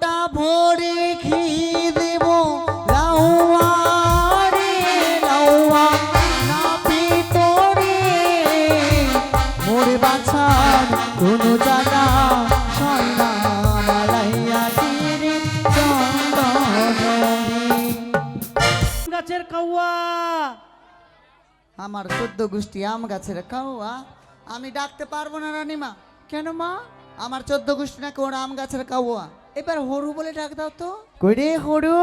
লোটা ভরে ঘি দেব লাউয়া রে লাউয়া না পিতরে মোর বাছার কোনো জায়গা সন্ধ্যা মালাইয়া গিরে চন্দন গাছের কাউয়া আমার 14 গোষ্ঠী আম গাছের কাউয়া আমি ডাকতে পারবো না রানীমা। কেন মা? আমার 14 গোষ্ঠী না কোন আম গাছের কাউয়া। এবার হরু বলে ডাক দাও তো। কই রে হরু?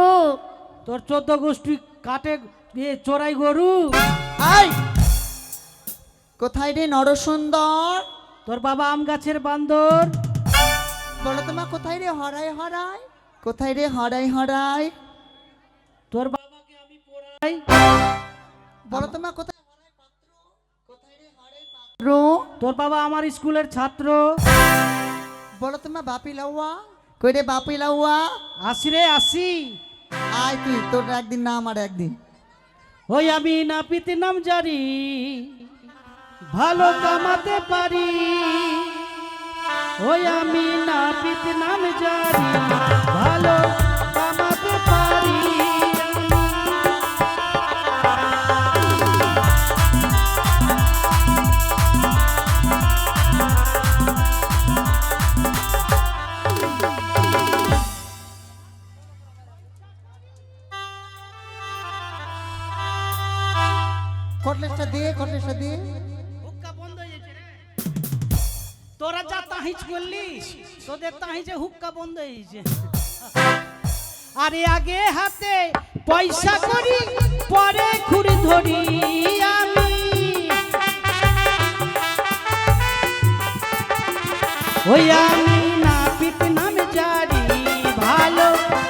তোর 14 গোষ্ঠী কাটে চোরাই গরু। আই কোথায় রে নরসুন্দর? তোর বাবা আম গাছের বান্দর। বলো তো মা কোথায় রে হরাই হরাই? কোথায় রে হরাই হরাই? তোর বাবাকে আমি পড়াই। বলো তো মা কোথায় হরাই পাত্র? কোথায় রে হরাই পাত্র? তোর বাবা আমার স্কুলের ছাত্র। বলো তো মা বাপি লাউয়া? কই রে বাপি লাউয়া? আসি রে আসি। আয় তুই, তোর একদিন না আমার একদিন। ওই আমি নাপিত নাম জারি, ভালো কামাতে পারি। ওই আমি নাপিত নাম জারি, ভালো কামাতে পারি। কটলেসটা দিয়ে কটলেসটা দিয়ে। হুক্কা বন্ধ হয়ে গেছে রে। তোরা যা তাহিজ করলি, তোদের তাহিজে হুক্কা বন্ধ হয়ে গেছে। আরে আগে হাতে পয়সা করি, পরে খুঁড়ি ধরি আমি। ওই আমি নাপিত নাম জারি, ভালো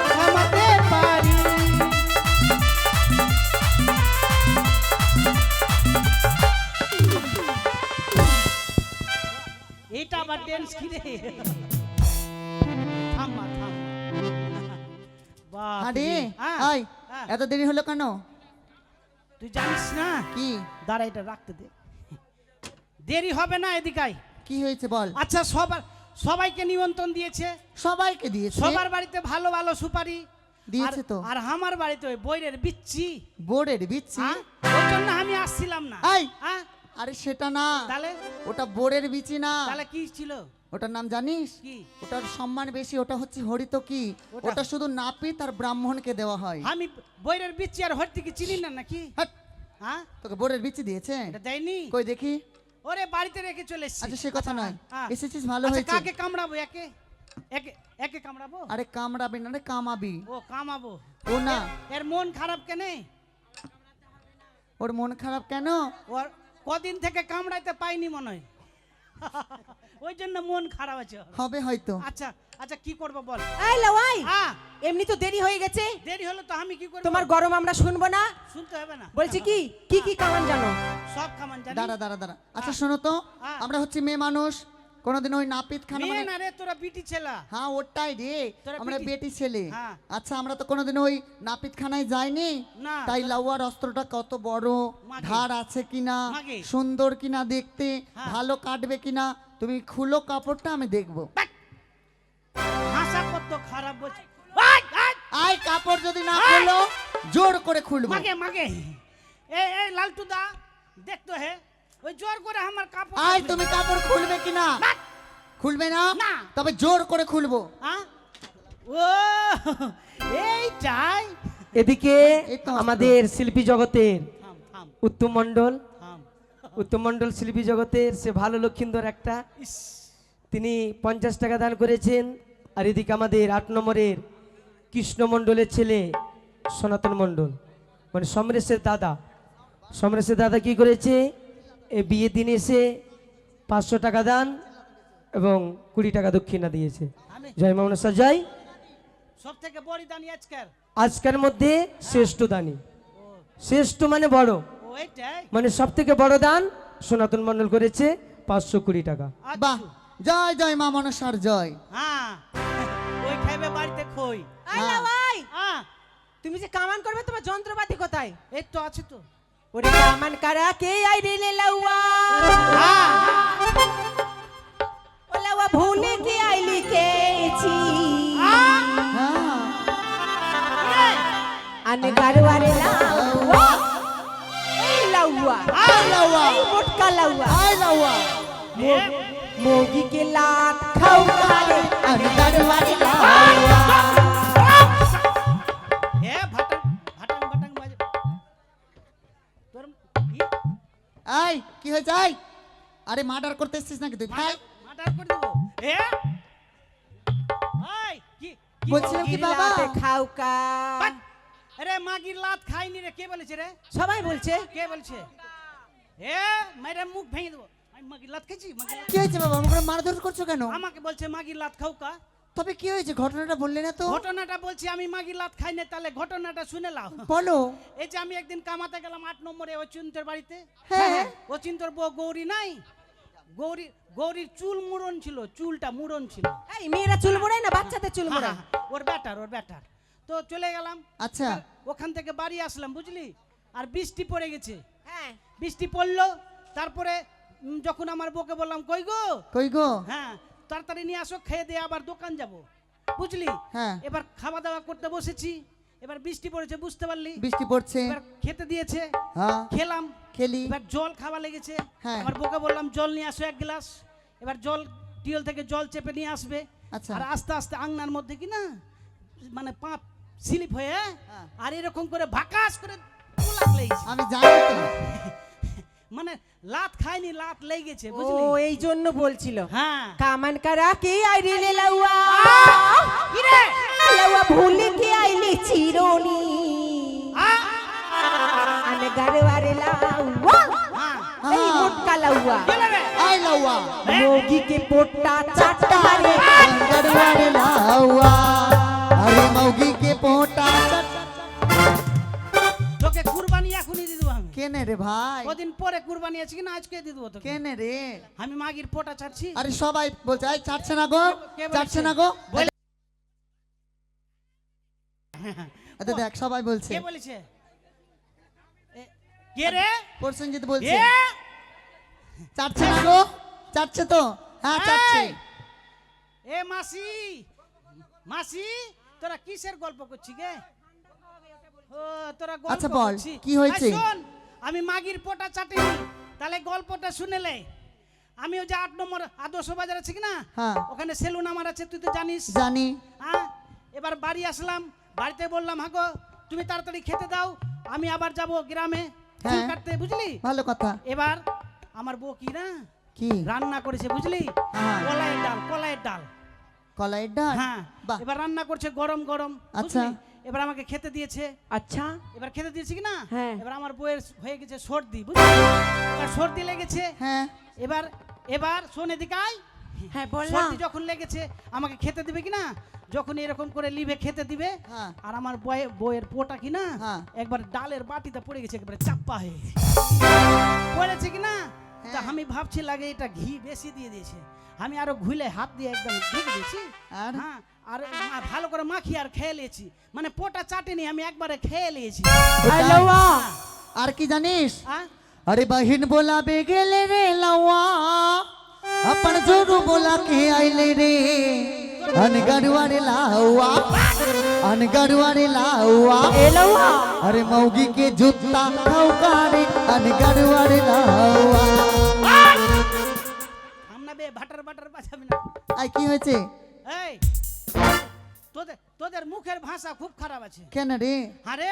কামাতে পারি। এটা আবার ড্যান্স কি রে? থামা থাম। বাহ আরে হ্যাঁ, আয় হ্যাঁ। এত দেরি হলো কেন? তুই জানিস না কি দাঁড়া, এটা রাখতে দে। দেরি হবে না, এদিকে আয়। কি হয়েছে বল? আচ্ছা সবাইকে নিমন্ত্রণ দিয়েছে, সবাইকে দিয়েছে? সবার বাড়িতে ভালো ভালো সুপারি দিয়েছে তো। আর আমার বাড়িতে ওই বইয়ের বিচ্ছি। বোর্ডের বিচ্ছি? হ্যাঁ, ওই জন্য আমি আসছিলাম না। আয় হ্যাঁ, আরে সেটা না, তাহলে ওটা বোর্ডের বিচি না। তাহলে কি ছিল? ওটার নাম জানিস? কি? ওটার সম্মান বেশি, ওটা হচ্ছে হরিতকি। ওটা- ওটা শুধু নাপিত আর ব্রাহ্মণকে দেওয়া হয়। আমি বইয়ের বিচ্ছি আর হরতিকে চিনি না নাকি? হাট, হ্যাঁ, তোকে বোর্ডের বিচি দিয়েছে? এটা দেয়নি। কই দেখি। ওরে বাড়িতে রেখে চলে এসেছি। আচ্ছা সে কথা নয়, হ্যাঁ। এসেছিস ভালো আচ্ছা, হয়েছে। কাকে কামড়াবো? একে একে একে কামড়াবো? আরে কামড়াবি না রে, কামাবি। ও কামাবো। ও না, এর মন খারাপ কেন? ওর মন খারাপ কেন? ওর কদিন থেকে কামড়াইতে পাইনি মনে হয়, ওই জন্য মন খারাপ আছে ওর। হবে হয়তো। আচ্ছা আচ্ছা, কি করবো বল? এই লাউয়াই, হ্যাঁ, এমনি তো দেরি হয়ে গেছে। দেরি হলো তো আমি কি করবো? তোমার গরম আমরা শুনবো না। শুনতে হবে না। বলছি কি কি কি কামান জানো? সব কামান জানি। দাঁড়া দাঁড়া দাঁড়া, আচ্ছা শোনো তো, হ্যাঁ। আমরা হচ্ছি মেয়ে মানুষ, কোনোদিন ওই নাপিত খানা মেয়ে মানে না রে, তোরা বিটি ছেলা। হ্যাঁ ওটাই রে, তোরা আমরা বেটি- বেটি ছেলে। হ্যাঁ। আচ্ছা আমরা তো কোনোদিন ওই নাপিত খানায় যাইনি, না। তাই লাউয়ার অস্ত্রটা কত বড়, মাগে। ধার আছে কিনা, মাগে। সুন্দর কিনা দেখতে, হ্যাঁ। ভালো কাটবে কিনা, তুমি খুলো কাপড়টা আমি দেখবো। ভাষা কত খারাপ বলছে। আই কাপড় যদি না খুলো জোর করে খুলবো। মাগে মাগে, এ লালটু দা দেখ তো হে, ওই জোর করে আমার কাপড়। আই তুমি কাপড় খুলবে কিনা? খুলবে না? না। তবে জোর করে খুলবো। হ্যাঁ, ও এইটাই। এদিকে এই তো আমাদের শিল্পী জগতের থাম থাম উত্তম মণ্ডল, থাম। উত্তম মণ্ডল শিল্পী জগতের সে ভালো লক্ষিন্দর একটা, ইস, তিনি 50 টাকা দান করেছেন। আর এদিকে আমাদের 8 নম্বরের কৃষ্ণ মণ্ডলের ছেলে সনাতন মণ্ডল, মানে সমরেশের দাদা, সমরেশের দাদা কি করেছে, এই বিয়ের দিন এসে 500 টাকা দান এবং 20 টাকা দক্ষিণা দিয়েছে। আমি জয় মনসা জয়। সব থেকে বড় দানি আজকাল। আজকের মধ্যে শ্রেষ্ঠ দানি, শ্রেষ্ঠ মানে বড়, ও এইটাই। মানে সব থেকে বড় দান সনাতন মণ্ডল করেছে 520 টাকা। বাহ, জয় জয় মা মনসার জয়। হ্যাঁ, ওই খাইবে বাড়িতে খই। এই লাউয়াই, হ্যাঁ, তুমি যে কামান করবে তোমার যন্ত্রপাতি কোথায়? এই তো আছে তো। ওরে কামান কারা কে আইরে লে লাউয়া, হ্যাঁ, ও লাউয়া ভুলে কি আইলি কেছি, হ্যাঁ। লাউয়া আয় লাউয়া মুরগি কে লাত খাউকা রে আমি গাড়ওয়ারে লাউয়া এ ভাটাং ভাটাং ভাটাং বাজে তোর কি আয় কি হয়ে যায় আরে মার্ডার করতে এসেছিস নাকি তুই ভাই মার্ডার করে দেবো এ এই কি কি বলছিলাম কি মুরগির বাবা লাতে খাউকা বাট! আরে মাগির লাত খাইনি রে কে বলেছে রে সবাই বলছে কে বলছে এ মেরে মুখ ভেঙে দেবো আমি মাগির লাত খাইছি মাগির লাত- কি হয়েছে বাবা আমাকে মারধর করছো কেন আমাকে বলছে মাগির লাত খাও কা তবে কি হয়েছে ঘটনাটা বললে না তো ঘটনাটা বলছি আমি মাগির লাত খাই না তাহলে ঘটনাটা শুনে লাও বলো এই যে আমি একদিন কামাতে গেলাম 8 নম্বরে অচিন্তর বাড়িতে হ্যাঁ অচিন্তর বউ গৌরী নাই গৌরীর চুল মুড়ন ছিল চুলটা মুড়ন ছিল এই মেয়েরা চুল মোড়ায় না বাচ্চাদের চুল মোড়ায় ওর ব্যাটার তো চলে গেলাম আচ্ছা ওখান থেকে বাড়ি আসলাম বুঝলি আর বৃষ্টি পড়ে গেছে হ্যাঁ বৃষ্টি পড়লো তারপরে যখন আমার বউকে বললাম কই গো কই গো হ্যাঁ তাড়াতাড়ি নিয়ে আসো খেয়ে দিয়ে আবার দোকান যাব বুঝলি হ্যাঁ এবার খাওয়া দাওয়া করতে বসেছি এবার বৃষ্টি পড়েছে বুঝতে পারলি বৃষ্টি পড়ছে এবার খেতে দিয়েছে হ্যাঁ খেলাম খেলি এবার জল খাওয়া লেগেছে হ্যাঁ। আমার বউকে বললাম জল নিয়ে আসো 1 গ্লাস এবার জল টিউল থেকে জল চেপে নিয়ে আসবে আচ্ছা আর আস্তে আস্তে আংনার মধ্যে কি না মানে পা স্লিপ হয়ে আর এরকম করে ভাকাস করে পোলাক লেগেছে আমি জানি তো মানে লাত খাইনি লাত লেগেছে ও বুঝলি এই জন্য বলছিল হ্যাঁ কামান করা কে আইলে লাউয়া কি রে লাউয়া ভুলে কে আইলে চিরনি আনে গাড়ওয়ারে লাউয়া হ্যাঁ এই মোটকা লাউয়া গেলে রে আয় লাউয়া মুরগি কে পোট্টা চাট্টা রে গাড়ওয়ারে লাউয়া আরে মৌগি কে পোটা তোকে কুরবানি এখনই দিয়ে দেবো আমি কেনে রে ভাই কদিন পরে কুরবানি আছে কিনা আজকে দিয়ে দেবো তোকে কেনে রে আমি মাগির পোটা ছাড়ছি আরে সবাই বলছে আই চাটছে না গো কে বলেছে? চাটছে না গো বলে- আচ্ছা দেখ সবাই বলছে কে বলেছে কে রে প্রসেনজিৎ বলছে এ চাটছে না গো চাটছে তো হ্যাঁ চাটছে এই! এ মাসি মাসি তোরা কিসের গল্প করছিস গে ও তোরা গল্প আচ্ছা বল, করছিস। কি হয়েছে? এই শোন, আমি মাগির পোটা চাটিনি তাহলে গল্পটা শুনেলে আমি ওই যে 8 নম্বর আদর্শ বাজার আছে কিনা হ্যাঁ ওখানে সেলুন আমার আছে তুই তো জানিস জানি হ্যাঁ এবার বাড়ি আসলাম বাড়িতে বললাম হাগো তুমি তাড়াতাড়ি খেতে দাও আমি আবার যাব গ্রামে চুল হ্যাঁ। কাটতে বুঝলি ভালো কথা এবার আমার বউ কি না কি রান্না করেছে বুঝলি হ্যাঁ। কলাইয়ের ডাল কলাইয়ের ডাল হ্যাঁ বাহ এবার রান্না করছে গরম গরম আচ্ছা। বুঝলি? এবার আমাকে খেতে দিয়েছে আচ্ছা এবার খেতে দিয়েছি কি না হ্যাঁ। এবার আমার বউয়ের হয়ে গেছে সর্দি বুঝলি এবার সর্দি লেগেছে হ্যাঁ এবার এবার শোন এদিকে আয় হ্যাঁ বললাম সর্দি যখন লেগেছে আমাকে খেতে দিবে কি না যখন এরকম করে লিভে খেতে দিবে হ্যাঁ আর আমার বউয়ের পোটা কি না হ্যাঁ। একবার ডালের বাটিতে পড়ে গেছে একবারে চাপ্পা হয়ে গেছে। পড়েছে কি না তা হ্যাঁ। আমি ভাবছি লাগে এটা ঘি বেশি দিয়ে দিয়েছে আমি আরো ঘুলে হাত দিয়ে একদম ঢেকে দিয়েছি আর হ্যাঁ আর ভালো করে মাখি আর খেয়ে নিয়েছি মানে পোটা চাটেনি আমি একবারে খেয়ে নিয়েছি ওটা- লাউয়া আর কি জানিস হ্যাঁ अरे बहिन बोला बेगेले रे लवा अपन जोरू बोला के आइले रे अनगढ़वा रे लावा अनगढ़वा रे लावा এ লাউয়া अरे मौगी के जूता खौका रे अनगढ़वा रे लावा আমরা বে ভাটার ভাটার বাজাবি না আই কি হয়েছে এই তোদের মুখের ভাষা খুব খারাপ আছে কেন রে আরে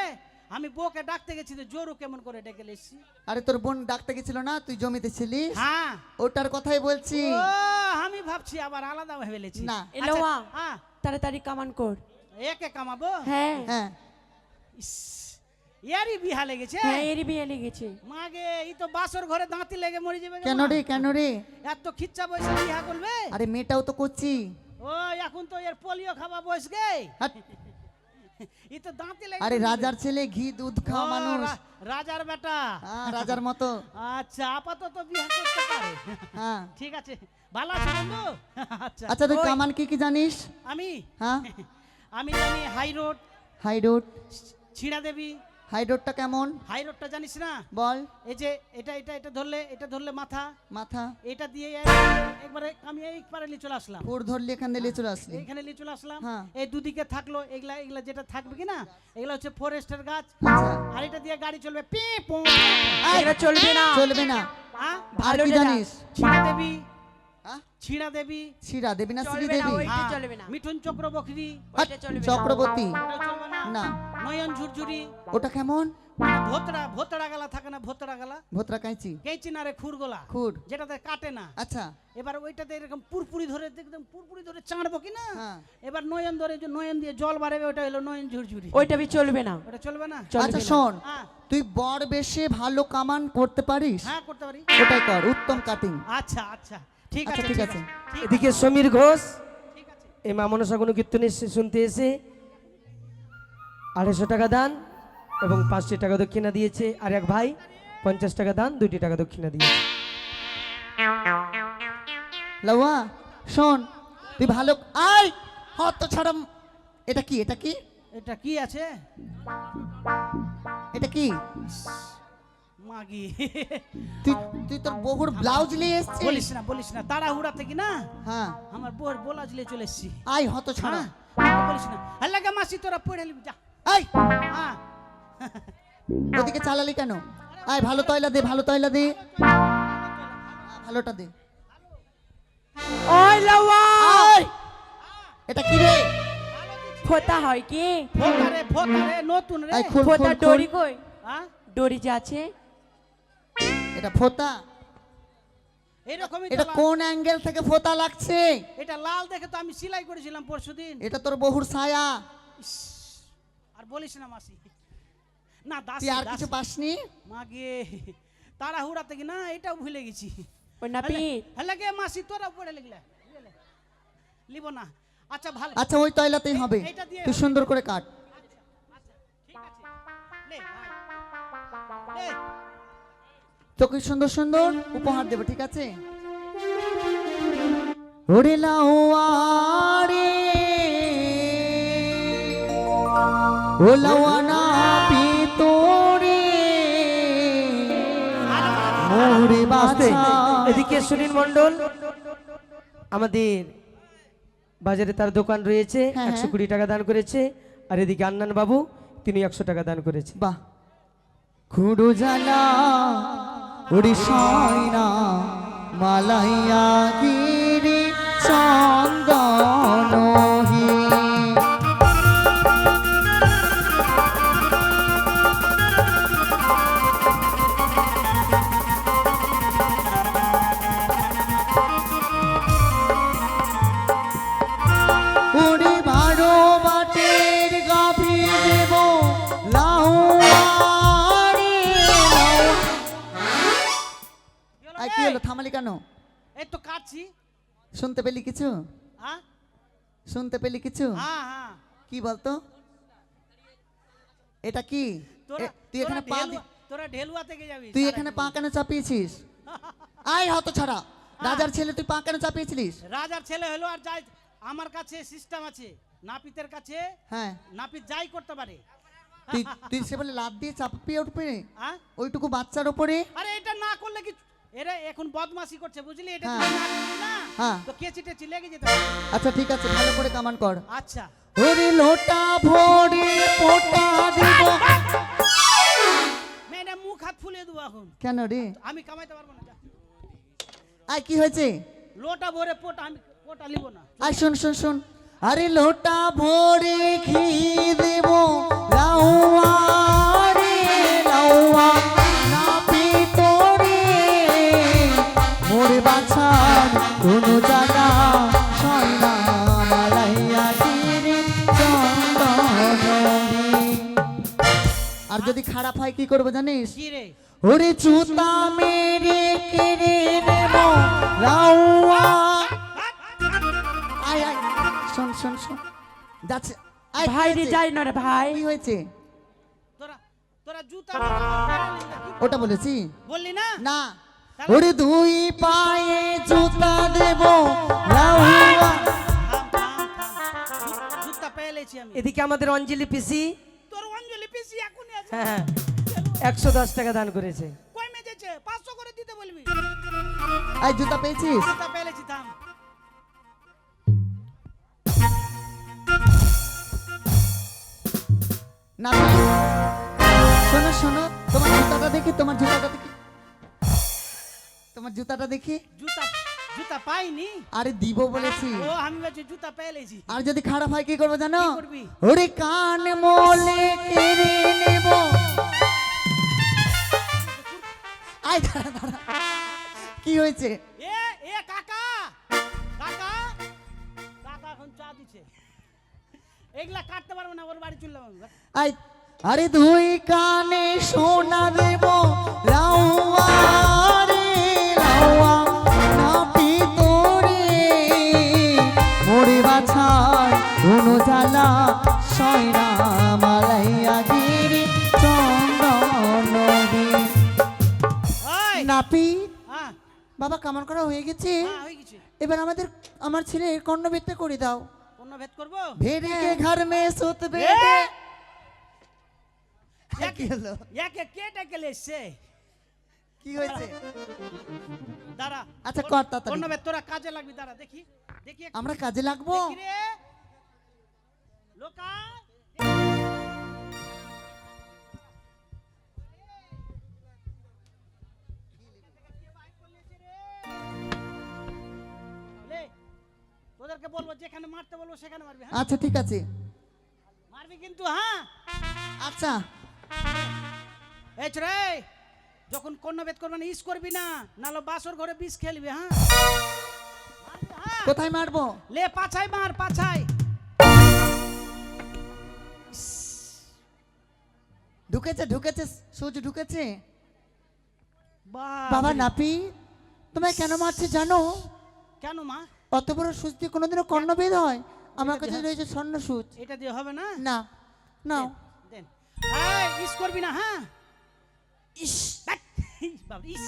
আমি বউকে ডাকতে গেছি তো জোরু কেমন করে ডেকে এসেছি আরে তোর বোন ডাকতে গেছিল না তুই জমিতে ছিলিস হ্যাঁ ওটার কথাই বলছি ও আমি ভাবছি আবার আলাদা ভেবে লেছি না। এ লাউয়া হ্যাঁ তাড়াতাড়ি কামান কর একে কামাবো হ্যাঁ হ্যাঁ ইস, ইয়ারই বিহা লেগেছে হ্যাঁ এরই বিয়ে লেগেছে মাগে এই তো বাসর ঘরে দাঁতি লেগে মরে যাবে গো কেন মা। রে কেন রে এত খিচ্চা বয়সে বিহা করবে আরে মেয়েটাও তো করছি ও এখন তো এর পোলিও খাওয়া বয়স গে হাট। এই তো দাঁতি লেগে আরে মরে যাবে। রাজার ছেলে ঘি দুধ খাওয়া ও, মানুষ রাজার বেটা হ্যাঁ রাজার মতো আচ্ছা আপাতত বিয়ে করতে পারে হ্যাঁ ঠিক আছে ভালো আছো বন্ধু আচ্ছা আচ্ছা তুই ওই। কামান কি কি জানিস আমি হ্যাঁ আমি জানি হাই রোড হাই রোড ছিড়া দেবী হাই রোডটা কেমন হাই রোডটা জানিস না? বল। এই যে এটা ধরলে মাথা, মাথা এটা দিয়ে একবারে আমি এই পারে নিয়ে চলে আসলাম, পুর ধরলি এখান দিয়ে চলে আসলি। এইখানে নিয়ে চলে আসলাম। হ্যাঁ। এই দুদিকে থাকলো এগুলা যেটা থাকবে কি না, এগুলা হচ্ছে ফরেস্টের গাছ। আচ্ছা আর এটা দিয়ে গাড়ি চলবে পি পো। এটা চলবে না। চলবে না। হ্যাঁ, আর ভালো কি না। জানিস? ছিড়া দেবী, হ্যাঁ? ছিড়া দেবী, শিরা দেবী না শ্রী চলবে না, দেবী? ওইটা হ্যাঁ, চলবে না। মিঠুন চক্রবর্তী, ওইটা চলবে না। চক্রবর্তী ওটা চলবে না। না। নয়ন ঝুরঝুরি, ওটা কেমন? ভোতরা গালা থাকে না, ভোতরা গালা, ভোতরা কাঁচি কেচি না রে, খুরগোলা, খুর। যেটাতে কাটে না। আচ্ছা এবার ওইটাতে এরকম পুরপুরি ধরে একদম পুরপুরি ধরে চাঁড়বো কি না, হ্যাঁ। এবার নয়ন ধরে যে নয়ন দিয়ে জল বাড়াবে, ওটা হলো নয়ন ঝুরঝুরি। ওইটা বি চলবে না। ওটা চলবে না। চলবে আচ্ছা না। শোন, হ্যাঁ, তুই বর বেশে ভালো কামান করতে পারিস? হ্যাঁ করতে পারি। ওটাই কর, উত্তম কাটিং। আচ্ছা আচ্ছা ঠিক আচ্ছা, আছে ঠিক আছে। এদিকে সমীর ঘোষ ঠিক আছে। এই মা মনসা কোনো কীর্তন শুনতে এসে 250 টাকা দান এবং 5টি টাকা দক্ষিণা দিয়েছে। আর এক ভাই 50 টাকা দান, 2টি টাকা দক্ষিণা দিয়েছে। লাউয়া শোন, তুই ভালো আয় হত ছাড়া। এটা কি? এটা কি? এটা কি আছে? এটা কি? মাগি তুই তুই তোর বহুর ব্লাউজ নিয়ে এসেছিস? বলিস না তাড়াহুড়া থেকে না, হ্যাঁ আমার বোর ব্লাউজ নিয়ে চলে এসেছি। আয় হত ছাড়া। হ্যাঁ, বলিস না। আল্লাহকে মাসি তোরা পড়ে নিবি যা। আয় হ্যাঁ, ওদিকে চালালি কেন? আয় ভালো তয়লা দে, ভালো তয়লা দে, ভালোটা দে। ওই লাউয়া, আয় এটা কি রে? ফোতা হয় কি? ফোটা রে নতুন রে। আয় খুল ফোতা খুল খুল। ডরি কই? হ্যাঁ, ডরি যে আছে। এটা ফোতা? এরকমই এটা তো লাল। কোন অ্যাঙ্গেল থেকে ফোতা লাগছে? এটা লাল দেখে তো আমি সেলাই করেছিলাম পরশুদিন। এটা তোর বহুর ছায়া। আর বলিস না মাসি, না দাসি তুই আর কিছু পাসনি? মাগে তাড়াহুড়া থেকে না, এটাও ভুলে গেছি। ওই নাপিত। আল্লাহকে মাসি তোরা পড়ে লিখলে লিব না। আচ্ছা ভালো, আচ্ছা ওই তয়লাতেই হবে, এইটা দিয়ে তুই সুন্দর করে কাট। ঠিক আছে। লে ভাই, লে। তোকে সুন্দর সুন্দর উপহার দেবো, ঠিক আছে? ওরে লাউয়ারে ও লাউয়ানা পিতরে মোরে আস্তে। বাছা। এদিকে সুনীল মণ্ডল আমাদের বাজারে তার দোকান রয়েছে, হ্যাঁ, 120 টাকা দান করেছে। আর এদিকে আন্নান বাবু তিনি 100 টাকা দান করেছে। বাহ খুড়ো জানা উড়িষ্যায়না মালাইয়া গিরি চন্দনহি। উড়ি বারো বাটের গাভী দেব লাউয়ারে লাউ। আই কি হলো, থামালি কেন? এই তো কাটছি। শুনতে পেলি কিছু? হ্যাঁ শুনতে পেলি কিছু? হ্যাঁ হ্যাঁ। কি বলতো? এটা কি? তুই এখানে পা তোরা ঢেলুয়া থেকে যাবি। তুই এখানে পা কেন চাপিয়েছিস? আয় হত ছাড়া, রাজার ছেলে তুই পা কেন চাপিয়েছিলিস? রাজার ছেলে হলো আর যাই, আমার কাছে সিস্টেম আছে, নাপিতের কাছে হ্যাঁ নাপিত যাই করতে পারে। তুই তুই সে বলে লাভ দিয়ে চাপিয়ে উঠবে হ্যাঁ, ওইটুকু বাচ্চার ওপরে? আরে এটা না করলে কি, এরা এখন বদমাশি করছে বুঝলি, এটা হ্যাঁ। যদি না করবি না হ্যাঁ। তো কেচি টেচি লেগে যেতে পারে। আচ্ছা ঠিক আছে, ভালো করে কামান কর। আচ্ছা ওরে লোটা ভরে পোটা দিব। মেয়েটা মুখ হাত ফুলিয়ে দেবো এখন, কেন রে? আমি কামাইতে পারবো না। যা। আয় কি হয়েছে? লোটা ভরে পোটা, আমি পোটা লিব না। আয় শোন শোন শোন, আরে লোটা ভরে ঘি দেব লাউয়ারে লাউয়া না পিতরে মোরে বাছার কোন জায়গা সয়না মালাইয়া গিরি চন্দনহি। আর যদি খারাপ হয় কি করবো জানিস? কি রে? ওরে চুতা মেরে কেড়ে নেব লাউয়া। আয় আয় শোন শোন শোন, যাচ্ছে। আয়, কি ভাই রে হয়েছে? যাই না রে ভাই। কি হয়েছে? তোরা তোরা জুতা ওটা বলেছি বললি না? না। তাহলে? ওরে দুই পায়ে জুতা দেব লাউয়া। থাম, থাম, থাম। জুতা পেয়ে লেছি আমি। এদিকে আমাদের অঞ্জলি পিসি তোর অঞ্জলি পিস বেশি এখনই আছে হ্যাঁ 110 টাকা দান করেছে। কই মেজেছে 500 করে দিতে বলবি এই জুতা পেয়েছিস? তা পেলেছি থাম না শোনো শোনো, তোমার জুতাটা দেখি, তোমার জুতাটা দেখি, তোমার জুতাটা দেখি। জুতা জুতা পাইনি আরে দিব বলেছি। ও আমি বলছি জুতা পেলেছি আর যদি খারাপ হয় কি করবো জানো? কি করবি? ওরে কান মোলে কেড়ে নেব। আই দাঁড়া দাঁড়া, কি হয়েছে? এ এ কাকা কাকা কাকা এখন চা দিছে এগুলা কাটতে পারবো না ওর বাড়ি চলে যাবো আই আরে দুই কানে সোনা দেব লাউয়া রে লাউয়া না পিতরে মোরে বাছার কোন জ্বালা সয়না মালাইয়া গিরি চন্দন নদী। ওই নাপি হ্যাঁ বাবা কামান করা হয়ে গেছে, হ্যাঁ হয়ে গেছে এবার আমার ছেলের কর্ণবেদটা করে দাও। কোন ভেদ করবো ভেড়ি কে ঘর মে সুত এ! বেদে। কি হলো? একে কে ডেকে এসছে কি হয়েছে? দাঁড়া আচ্ছা, কর তাড়াতাড়ি। কোন ভেদ তোরা কাজে লাগবি দাঁড়া দেখি দেখি একটু। আমরা কাজে লাগবো। দেখি রে লোকা লে, তোদেরকে বলবো যেখানে মারতে বলবো সেখানে মারবি হ্যাঁ আচ্ছা ঠিক আছে। মারবি কিন্তু হ্যাঁ আচ্ছা এই রে যখন কন্যাবেদ করবে না ইস করবি না নালো বাসর ঘরে বিষ খেলবি হ্যাঁ মারবি, হ্যাঁ কোথায় মারবো? লে পাছাই মার পাছাই ঢুকেছে ঢুকেছে, সূর্য ঢুকেছে। বাবা বাবা নাপি তোমায় কেন মারছে জানো? কেন মা অত বড় সূচ দিয়ে কোনোদিনও কর্ণভেদ হয়? আমার কাছে রয়েছে স্বর্ণ সূচ। এটা দিয়ে হবে না না নাও। দেন এই ইস করবি না হ্যাঁ ইস ধ্যাৎ, বাবা ইস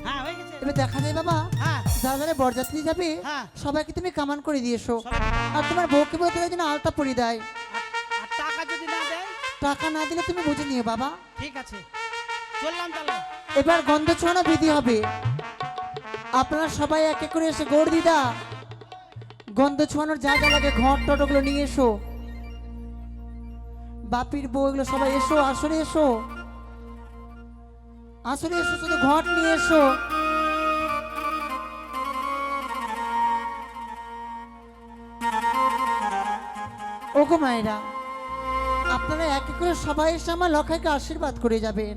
হ্যাঁ হয়ে গেছে এবার দেখা যায় বাবা, হ্যাঁ যারা যারা বরযাত্রী যাবে হ্যাঁ। সবাইকে তুমি কামান করে দিয়েছো, সবাই- আর তোমার বউকে বলতে যেন আলতা পরি দেয়। আর টাকা যদি না দেয় টাকা না দিলে তুমি বুঝে নিও বাবা। ঠিক আছে চললাম তাহলে এবার গন্ধ ছড়ানো বিধি হবে। আপনারা সবাই এক এক করে এসে গৌড় দিদা গন্ধ ছোঁয়ানোর জায়গা লাগে ঘট টট ওগুলো নিয়ে এসো। বাপির বউ এগুলো সবাই এসো, আসরে এসো, আসরে এসো, শুধু ঘট নিয়ে এসো। ওগো মায়েরা, আপনারা এক এক করে সবাই এসে আমার লখাইকে আশীর্বাদ করে যাবেন।